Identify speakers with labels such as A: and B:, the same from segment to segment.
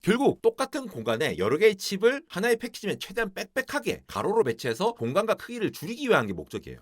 A: 결국 똑같은 공간에 여러 개의 칩을 하나의 패키지에 최대한 빽빽하게 가로로 배치해서 공간과 크기를 줄이기 위한 게 목적이에요.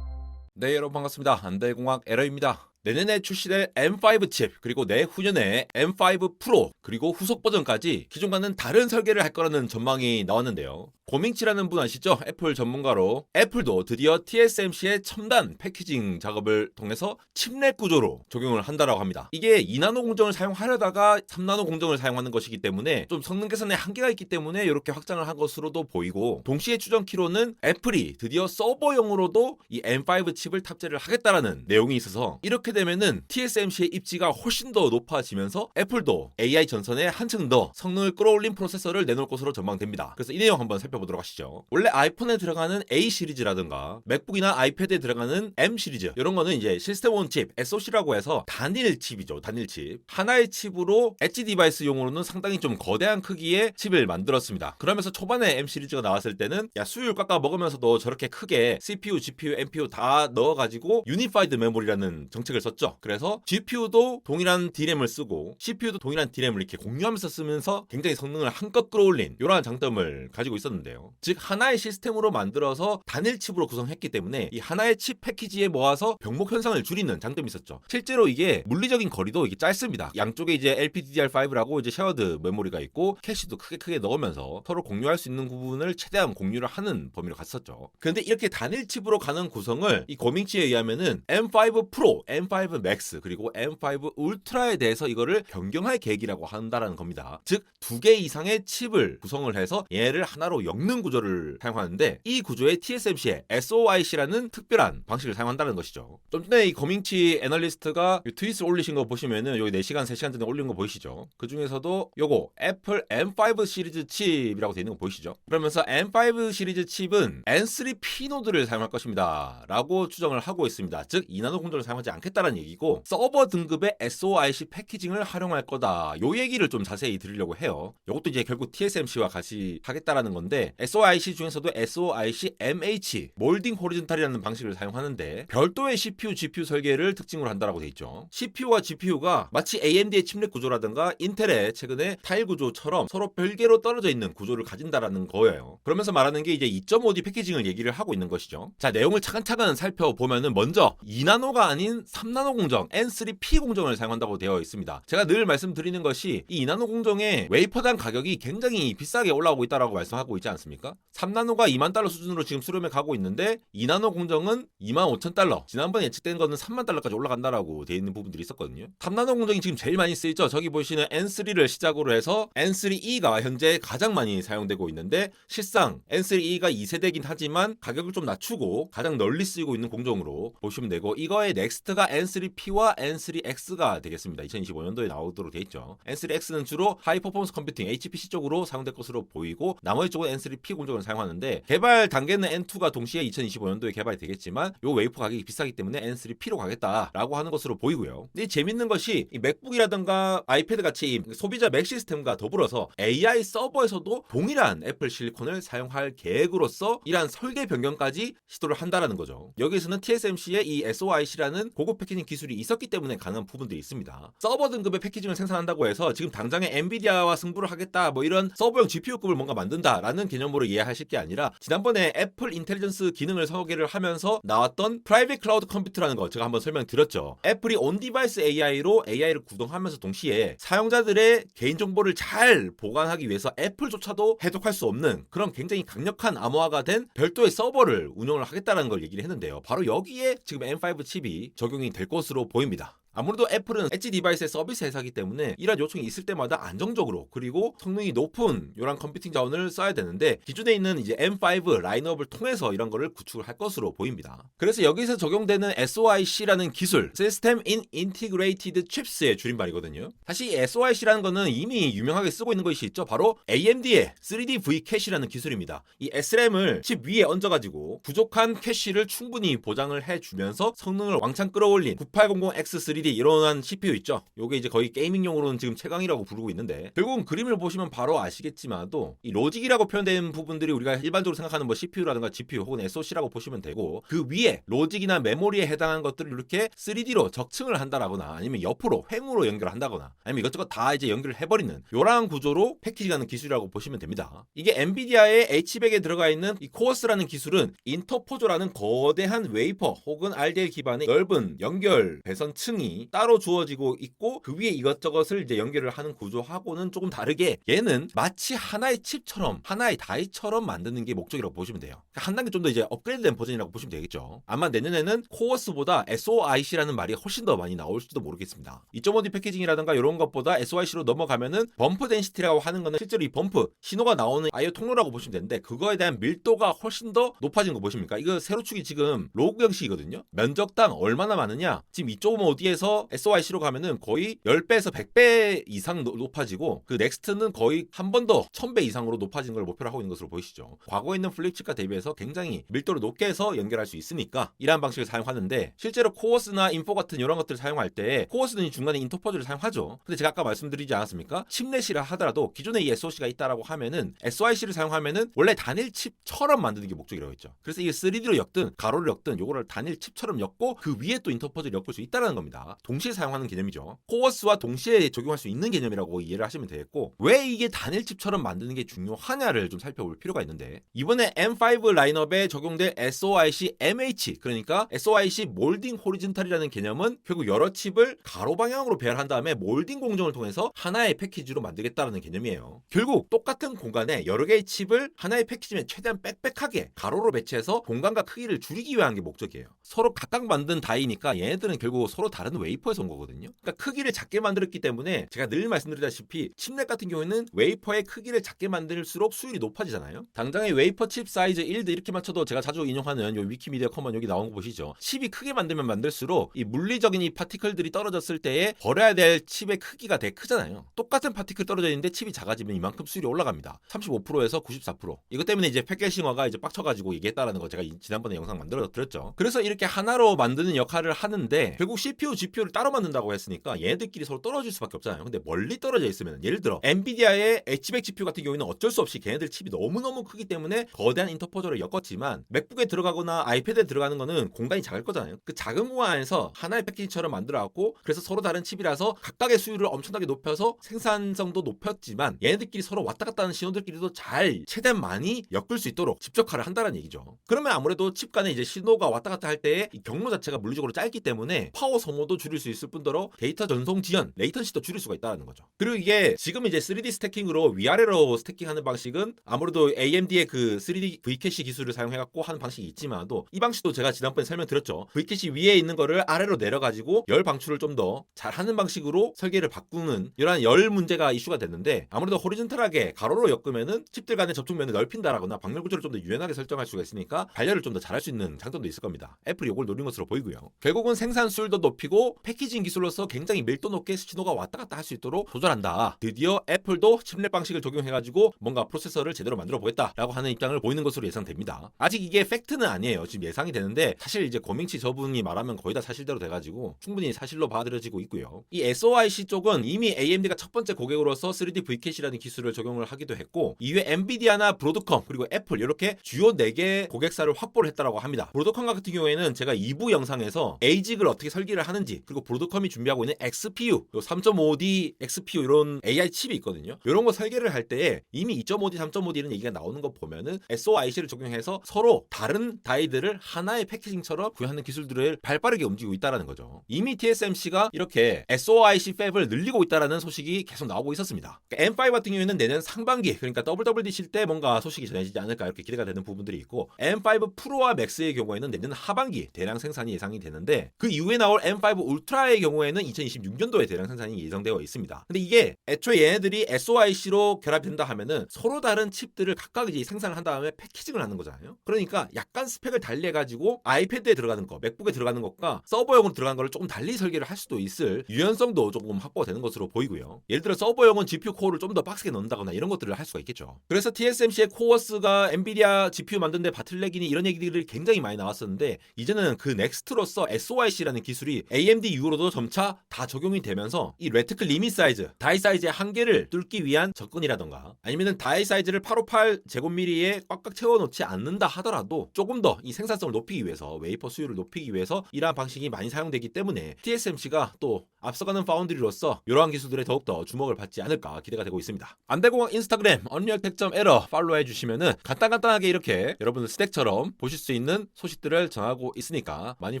A: 네, 여러분 반갑습니다. 안달공학 에러입니다. 내년에 출시될 M5 칩, 그리고 내후년에 M5 프로, 그리고 후속 버전까지 기존과는 다른 설계를 할 거라는 전망이 나왔는데요. 고밍치라는 분 아시죠? 애플 전문가로 애플도 드디어 TSMC의 첨단 패키징 작업을 통해서 칩넷 구조로 적용을 한다라고 합니다. 이게 2나노 공정을 사용하려다가 3나노 공정을 사용하는 것이기 때문에 좀 성능 개선에 한계가 있기 때문에 이렇게 확장을 한 것으로도 보이고, 동시에 추정키로는 애플이 드디어 서버용으로도 이 M5 칩을 탑재를 하겠다라는 내용이 있어서, 이렇게 되면은 TSMC의 입지가 훨씬 더 높아지면서 애플도 AI 전선에 한층 더 성능을 끌어올린 프로세서를 내놓을 것으로 전망됩니다. 그래서 이 내용 한번 살펴보도록 하시죠. 원래 아이폰에 들어가는 A 시리즈라든가 맥북이나 아이패드에 들어가는 M 시리즈, 이런 거는 이제 시스템 온 칩, SoC라고 해서 단일 칩이죠. 단일 칩. 하나의 칩으로 엣지 디바이스용으로는 상당히 좀 거대한 크기의 칩을 만들었습니다. 그러면서 초반에 M 시리즈가 나왔을 때는 야, 수율 깎아 먹으면서도 저렇게 크게 CPU, GPU, NPU 다 넣어가지고 유니파이드 메모리라는 정책을 썼죠. 그래서 GPU도 동일한 D램을 쓰고 CPU도 동일한 D램을 이렇게 공유하면서 쓰면서 굉장히 성능을 한껏 끌어올린 이러한 장점을 가지고 있었는데요. 즉 하나의 시스템으로 만들어서 단일 칩으로 구성했기 때문에 이 하나의 칩 패키지에 모아서 병목 현상을 줄이는 장점이 있었죠. 실제로 이게 물리적인 거리도 이게 짧습니다. 양쪽에 이제 LPDDR5라고 이제 쉐어드 메모리가 있고 캐시도 크게 넣으면서 서로 공유할 수 있는 부분을 최대한 공유를 하는 범위로 갔었죠. 그런데 이렇게 단일 칩으로 가는 구성을 이 고밍치에 의하면은 M5 프로, M5 맥스, 그리고 M5 울트라에 대해서 이거를 변경할 계획이라고 한다라는 겁니다. 즉 두 개 이상의 칩을 구성을 해서 얘를 하나로 엮는 구조를 사용하는데, 이 구조에 TSMC의 SOIC라는 특별한 방식을 사용한다는 것이죠. 좀 전에 이 거밍치 애널리스트가 트윗을 올리신 거 보시면은 여기 4시간, 3시간 전에 올린 거 보이시죠? 그 중에서도 요거 애플 M5 시리즈 칩이라고 되어 있는 거 보이시죠? 그러면서 M5 시리즈 칩은 N3P 노드를 사용할 것입니다 라고 추정을 하고 있습니다. 즉 2나노 공정을 사용하지 않겠다는 얘기고, 서버 등급의 SOIC 패키징을 활용할 거다, 요 얘기를 좀 자세히 드리려고 해요. 이것도 이제 결국 TSMC와 같이 하겠다라는 건데, SOIC 중에서도 SOIC MH 몰딩 호리존탈이라는 방식을 사용하는데 별도의 CPU, GPU 설계를 특징으로 한다라고 돼 있죠. CPU와 GPU가 마치 AMD의 칩넷 구조라든가 인텔의 최근에 타일 구조처럼 서로 별개로 떨어져 있는 구조를 가진다라는 거예요. 그러면서 말하는 게 이제 2.5D 패키징을 얘기를 하고 있는 것이죠. 자, 내용을 차근차근 살펴보면은 먼저 2나노가 아닌 3나노 공정 N3P 공정을 사용한다고 되어 있습니다. 제가 늘 말씀드리는 것이 이 2나노 공정의 웨이퍼당 가격이 굉장히 비싸게 올라오고 있다라고 말씀하고 있지 않습니까? 3나노가 2만 달러 수준으로 지금 수렴해 가고 있는데 2나노 공정은 2만 5천 달러, 지난번에 예측된 거는 3만 달러까지 올라간다라고 되어 있는 부분들이 있었거든요. 3나노 공정이 지금 제일 많이 쓰이죠. 저기 보시는 N3를 시작으로 해서 N3E가 현재 가장 많이 사용되고 있는데, 실상 N3E가 2세대긴 하지만 가격을 좀 낮추고 가장 널리 쓰이고 있는 공정으로 보시면 되고, 이거의 넥스트가 N3P와 N3X가 되겠습니다. 2025년도에 나오도록 되어 있죠. N3X는 주로 하이 퍼포먼스 컴퓨팅 HPC 쪽으로 사용될 것으로 보이고, 나머지 쪽은 N3P 공정을 사용하는데, 개발 단계는 N2가 동시에 2025년도에 개발이 되겠지만 요 웨이퍼 가격이 비싸기 때문에 N3P로 가겠다라고 하는 것으로 보이고요. 근데 재밌는 것이 이 맥북이라든가 아이패드 같이 소비자 맥 시스템과 더불어서 AI 서버에서도 동일한 애플 실리콘을 사용할 계획으로서 이러한 설계 변경까지 시도를 한다라는 거죠. 여기에서는 TSMC의 이 SOIC라는 고급 패키징 기술이 있었기 때문에 가능한 부분들이 있습니다. 서버 등급의 패키징을 생산한다고 해서 지금 당장에 엔비디아와 승부를 하겠다, 뭐 이런 서버용 GPU급을 뭔가 만든다라는 개념으로 이해하실 게 아니라, 지난번에 애플 인텔리전스 기능을 소개를 하면서 나왔던 프라이빗 클라우드 컴퓨터라는 거 제가 한번 설명드렸죠. 애플이 온 디바이스 AI로 AI를 구동하면서 동시에 사용자들의 개인정보를 잘 보관하기 위해서 애플조차도 해독할 수 없는 그런 굉장히 강력한 암호화가 된 별도의 서버를 운영을 하겠다는 걸 얘기를 했는데요. 바로 여기에 지금 M5 칩이 적용이 될 것으로 보입니다. 아무래도 애플은 엣지 디바이스의 서비스 회사이기 때문에 이런 요청이 있을 때마다 안정적으로 그리고 성능이 높은 이런 컴퓨팅 자원을 써야 되는데, 기존에 있는 이제 M5 라인업을 통해서 이런 거를 구축을 할 것으로 보입니다. 그래서 여기서 적용되는 SOIC라는 기술, System in Integrated Chips의 줄임말이거든요. 사실 이 SOIC라는 거는 이미 유명하게 쓰고 있는 것이 있죠. 바로 AMD의 3D V 캐시라는 기술입니다. 이 SRAM을 칩 위에 얹어가지고 부족한 캐시를 충분히 보장을 해주면서 성능을 왕창 끌어올린 9800X3D 3D 이런 CPU 있죠. 요게 이제 거의 게이밍용으로는 지금 최강이라고 부르고 있는데 결국은 그림을 보시면 바로 아시겠지만도 이 로직이라고 표현된 부분들이 우리가 일반적으로 생각하는 뭐 CPU라든가 GPU 혹은 SoC라고 보시면 되고 그 위에 로직이나 메모리에 해당한 것들을 이렇게 3D로 적층을 한다라거나 아니면 옆으로 횡으로 연결한다거나 아니면 이것저것 다 이제 연결을 해버리는 요런 구조로 패키징하는 기술이라고 보시면 됩니다. 이게 엔비디아의 H백에 들어가 있는 이 코어스라는 기술은 인터포저라는 거대한 웨이퍼 혹은 RDL 기반의 넓은 연결 배선층이 따로 주어지고 있고 그 위에 이것저것을 이제 연결을 하는 구조하고는 조금 다르게 얘는 마치 하나의 칩처럼 하나의 다이처럼 만드는 게 목적이라고 보시면 돼요. 한 단계 좀 더 이제 업그레이드된 버전이라고 보시면 되겠죠. 아마 내년에는 코어스보다 SOIC라는 말이 훨씬 더 많이 나올지도 모르겠습니다. 2.5D 패키징이라든가 이런 것보다 SOIC로 넘어가면은 범프 덴시티라고 하는 거는 실제로 이 범프 신호가 나오는 IO 통로라고 보시면 되는데 그거에 대한 밀도가 훨씬 더 높아진 거 보십니까? 이거 세로축이 지금 로그 형식이거든요. 면적당 얼마나 많으냐? 지금 2.5D에서 SOIC로 가면은 거의 10배에서 100배 이상 높아지고 그 넥스트는 거의 한 번 더 1000배 이상으로 높아진 걸 목표로 하고 있는 것으로 보이시죠. 과거에 있는 플립칩과 대비해서 굉장히 밀도를 높게 해서 연결할 수 있으니까 이러한 방식을 사용하는데 실제로 코어스나 인포 같은 이런 것들을 사용할 때 코어스는 중간에 인터포즈를 사용하죠. 근데 제가 아까 말씀드리지 않았습니까? 칩넷이라 하더라도 기존에 이 SoC가 있다라고 하면은 SoIC를 사용하면은 원래 단일 칩처럼 만드는 게 목적이라고 했죠. 그래서 이게 3D로 엮든 가로를 엮든 요거를 단일 칩처럼 엮고 그 위에 또 인터포즈를 엮을 수 있다는 겁니다. 동시에 사용하는 개념이죠. 코어스와 동시에 적용할 수 있는 개념이라고 이해를 하시면 되겠고 왜 이게 단일 칩처럼 만드는 게 중요하냐를 좀 살펴볼 필요가 있는데 이번에 M5 라인업에 적용될 SOIC MH 그러니까 SOIC 몰딩 호리즌탈이라는 개념은 결국 여러 칩을 가로 방향으로 배열한 다음에 몰딩 공정을 통해서 하나의 패키지로 만들겠다는 개념이에요. 결국 똑같은 공간에 여러 개의 칩을 하나의 패키지에 최대한 빽빽하게 가로로 배치해서 공간과 크기를 줄이기 위한 게 목적이에요. 서로 각각 만든 다이니까 얘네들은 결국 서로 다른 웨이퍼에서 온 거거든요. 그러니까 크기를 작게 만들었기 때문에 제가 늘 말씀드리다시피 칩넷 같은 경우에는 웨이퍼의 크기를 작게 만들수록 수율이 높아지잖아요. 당장의 웨이퍼 칩 사이즈 1드 이렇게 맞춰도 제가 자주 인용하는 요 위키미디어 커먼 여기 나온 거 보시죠. 칩이 크게 만들면 만들수록 이 물리적인 이 파티클들이 떨어졌을 때에 버려야 될 칩의 크기가 되게 크잖아요. 똑같은 파티클 떨어져 있는데 칩이 작아지면 이만큼 수율이 올라갑니다. 35%에서 94%. 이것 때문에 이제 패킷싱어가 이제 빡쳐가지고 얘기했다라는 거 제가 지난번에 영상 만들어 드렸죠. 그래서 이렇게 하나로 만드는 역할을 하는데 결국 CPU, GPU를 따로 만든다고 했으니까 얘네들끼리 서로 떨어질 수밖에 없잖아요. 근데 멀리 떨어져 있으면 예를 들어 엔비디아의 H백 GPU 같은 경우에는 어쩔 수 없이 걔네들 칩이 너무너무 크기 때문에 거대한 인터포저를 엮었지만 맥북에 들어가거나 아이패드에 들어가는 거는 공간이 작을 거잖아요. 그 작은 공간 안에서 하나의 패키지처럼 만들어갖고 그래서 서로 다른 칩이라서 각각의 수율을 엄청나게 높여서 생산성도 높였지만 얘네들끼리 서로 왔다 갔다 하는 신호들끼리도 잘 최대한 많이 엮을 수 있도록 집적화를 한다는 얘기죠. 그러면 아무래도 칩 간에 이제 신호가 왔다 갔다 할 때 이 경로 자체가 물리적으로 짧기 때문에 파워 소모도 줄일 수 있을 뿐더러 데이터 전송 지연, 레이턴시도 줄일 수가 있다는 거죠. 그리고 이게 지금 이제 3D 스태킹으로 위아래로 스태킹하는 방식은 아무래도 AMD의 그 3D V캐시 기술을 사용해갖고 하는 방식이 있지만도 이 방식도 제가 지난번에 설명드렸죠. V캐시 위에 있는 거를 아래로 내려가지고 열 방출을 좀 더 잘하는 방식으로 설계를 바꾸는 이러한 열 문제가 이슈가 됐는데 아무래도 호리즌탈하게 가로로 엮으면은 칩들 간의 접촉면을 넓힌다라거나 방열 구조를 좀 더 유연하게 설정할 수가 있으니까 발열을 좀 더 잘할 수 있는 장점도 있을 겁니다. 애플이 이걸 노린 것으로 보이고요. 결국은 생산 수율도 높이고 패키징 기술로서 굉장히 밀도 높게 신호가 왔다 갔다 할 수 있도록 조절한다. 드디어 애플도 칩넷 방식을 적용해가지고 뭔가 프로세서를 제대로 만들어 보겠다라고 하는 입장을 보이는 것으로 예상됩니다. 아직 이게 팩트는 아니에요. 지금 예상이 되는데 사실 이제 고밍치 저분이 말하면 거의 다 사실대로 돼가지고 충분히 사실로 받아들여지고 있고요. 이 SOIC 쪽은 이미 AMD가 첫 번째 고객으로서 3D V캐시라는 기술을 적용을 하기도 했고 이후에 엔비디아나 브로드컴 그리고 애플 이렇게 주요 4개 고객사를 확보를 했다라고 합니다. 브로드컴 같은 경우에는 제가 2부 영상에서 ASIC을 어떻게 설계를 하는지 그리고 브로드컴이 준비하고 있는 XPU 3.5D XPU 이런 AI 칩이 있거든요. 이런 거 설계를 할 때에 이미 2.5D, 3.5D는 얘기가 나오는 거 보면은 SOIC를 적용해서 서로 다른 다이들을 하나의 패키징처럼 구현하는 기술들을 발빠르게 움직이고 있다는 거죠. 이미 TSMC가 이렇게 SOIC 팹을 늘리고 있다는 소식이 계속 나오고 있었습니다. 그러니까 M5 같은 경우에는 내년 상반기 그러니까 WWD 칠 때 뭔가 소식이 전해지지 않을까 이렇게 기대가 되는 부분들이 있고 M5 프로와 맥스의 경우에는 내년 하반기 대량 생산이 예상이 되는데 그 이후에 나올 M5 울트라의 경우에는 2026년도에 대량 생산이 예정되어 있습니다. 근데 이게 애초에 얘네들이 SOIC로 결합된다 하면은 서로 다른 칩들을 각각 이제 생산을 한 다음에 패키징을 하는 거잖아요. 그러니까 약간 스펙을 달리 해가지고 아이패드에 들어가는 거, 맥북에 들어가는 것과 서버용으로 들어가는 거를 조금 달리 설계를 할 수도 있을 유연성도 조금 확보가 되는 것으로 보이고요. 예를 들어 서버용은 GPU 코어를 좀 더 빡세게 넣는다거나 이런 것들을 할 수가 있겠죠. 그래서 TSMC의 코어스가 엔비디아 GPU 만드는데 바틀렉이니 이런 얘기들이 굉장히 많이 나왔었는데 이제는 그 넥스트로서 SOIC라는 기술이 AMD AMD 이후로도 점차 다 적용이 되면서 이 레티클 리밋 사이즈, 다이 사이즈의 한계를 뚫기 위한 접근이라던가 아니면은 다이 사이즈를 858제곱미리에 꽉꽉 채워놓지 않는다 하더라도 조금 더 이 생산성을 높이기 위해서 웨이퍼 수율을 높이기 위해서 이러한 방식이 많이 사용되기 때문에 TSMC가 또 앞서가는 파운드리로서 이러한 기술들에 더욱더 주목을 받지 않을까 기대가 되고 있습니다. 안대공학 인스타그램 언리얼텍.에러 팔로우 해주시면은 간단하게 이렇게 여러분들 스택처럼 보실 수 있는 소식들을 전하고 있으니까 많이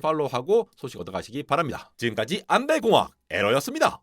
A: 팔로우하고 소식 얻어가시기 바랍니다. 지금까지 안대공학 에러였습니다.